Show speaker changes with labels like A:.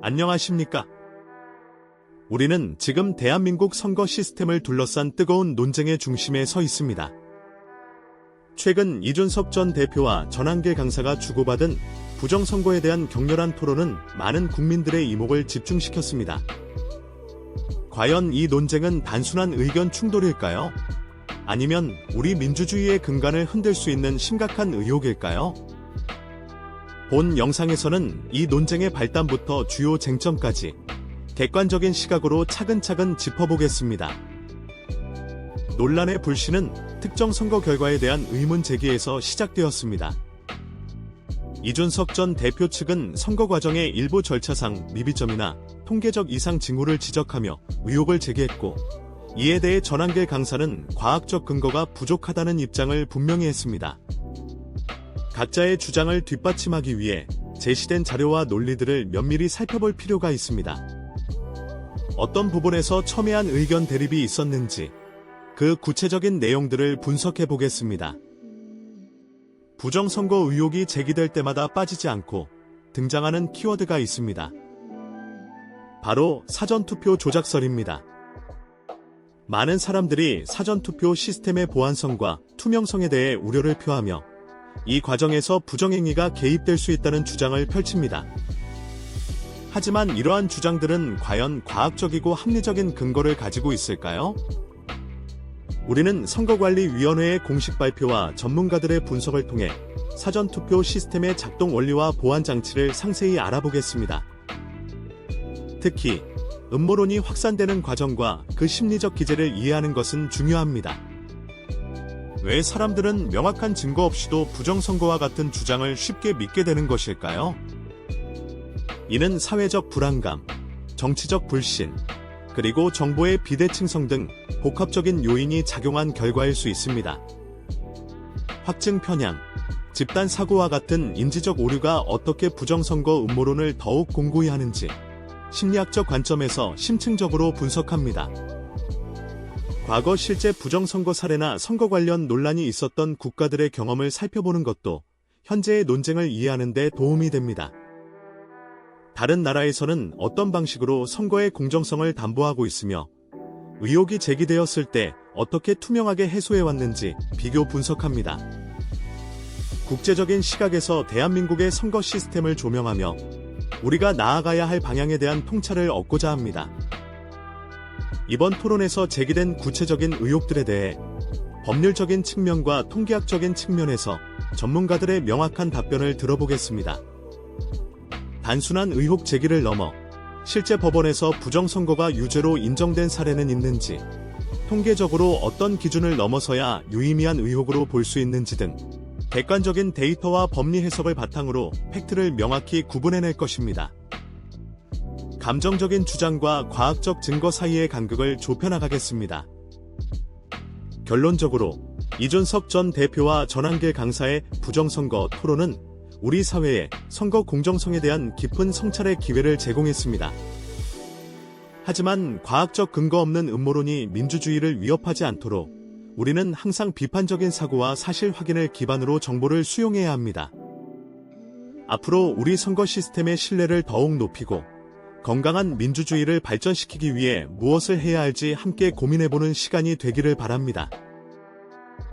A: 안녕하십니까? 우리는 지금 대한민국 선거 시스템을 둘러싼 뜨거운 논쟁의 중심에 서 있습니다. 최근 이준석 전 대표와 전한길 강사가 주고받은 부정선거에 대한 격렬한 토론은 많은 국민들의 이목을 집중시켰습니다. 과연 이 논쟁은 단순한 의견 충돌일까요? 아니면 우리 민주주의의 근간을 흔들 수 있는 심각한 의혹일까요? 본 영상에서는 이 논쟁의 발단부터 주요 쟁점까지 객관적인 시각으로 차근차근 짚어보겠습니다. 논란의 불씨는 특정 선거 결과에 대한 의문 제기에서 시작되었습니다. 이준석 전 대표 측은 선거 과정의 일부 절차상 미비점이나 통계적 이상 징후를 지적하며 의혹을 제기했고, 이에 대해 전한길 강사는 과학적 근거가 부족하다는 입장을 분명히 했습니다. 각자의 주장을 뒷받침하기 위해 제시된 자료와 논리들을 면밀히 살펴볼 필요가 있습니다. 어떤 부분에서 첨예한 의견 대립이 있었는지 그 구체적인 내용들을 분석해 보겠습니다. 부정선거 의혹이 제기될 때마다 빠지지 않고 등장하는 키워드가 있습니다. 바로 사전투표 조작설입니다. 많은 사람들이 사전투표 시스템의 보안성과 투명성에 대해 우려를 표하며 이 과정에서 부정행위가 개입될 수 있다는 주장을 펼칩니다. 하지만 이러한 주장들은 과연 과학적이고 합리적인 근거를 가지고 있을까요? 우리는 선거관리위원회의 공식 발표와 전문가들의 분석을 통해 사전투표 시스템의 작동 원리와 보안 장치를 상세히 알아보겠습니다. 특히 음모론이 확산되는 과정과 그 심리적 기제를 이해하는 것은 중요합니다. 왜 사람들은 명확한 증거 없이도 부정선거와 같은 주장을 쉽게 믿게 되는 것일까요? 이는 사회적 불안감, 정치적 불신, 그리고 정보의 비대칭성 등 복합적인 요인이 작용한 결과일 수 있습니다. 확증 편향, 집단 사고와 같은 인지적 오류가 어떻게 부정선거 음모론을 더욱 공고히 하는지 심리학적 관점에서 심층적으로 분석합니다. 과거 실제 부정선거 사례나 선거 관련 논란이 있었던 국가들의 경험을 살펴보는 것도 현재의 논쟁을 이해하는 데 도움이 됩니다. 다른 나라에서는 어떤 방식으로 선거의 공정성을 담보하고 있으며 의혹이 제기되었을 때 어떻게 투명하게 해소해왔는지 비교 분석합니다. 국제적인 시각에서 대한민국의 선거 시스템을 조명하며 우리가 나아가야 할 방향에 대한 통찰을 얻고자 합니다. 이번 토론에서 제기된 구체적인 의혹들에 대해 법률적인 측면과 통계학적인 측면에서 전문가들의 명확한 답변을 들어보겠습니다. 단순한 의혹 제기를 넘어 실제 법원에서 부정선거가 유죄로 인정된 사례는 있는지, 통계적으로 어떤 기준을 넘어서야 유의미한 의혹으로 볼 수 있는지 등 객관적인 데이터와 법리 해석을 바탕으로 팩트를 명확히 구분해낼 것입니다. 감정적인 주장과 과학적 증거 사이의 간극을 좁혀나가겠습니다. 결론적으로 이준석 전 대표와 전한길 강사의 부정선거 토론은 우리 사회의 선거 공정성에 대한 깊은 성찰의 기회를 제공했습니다. 하지만 과학적 근거 없는 음모론이 민주주의를 위협하지 않도록 우리는 항상 비판적인 사고와 사실 확인을 기반으로 정보를 수용해야 합니다. 앞으로 우리 선거 시스템의 신뢰를 더욱 높이고 건강한 민주주의를 발전시키기 위해 무엇을 해야 할지 함께 고민해보는 시간이 되기를 바랍니다.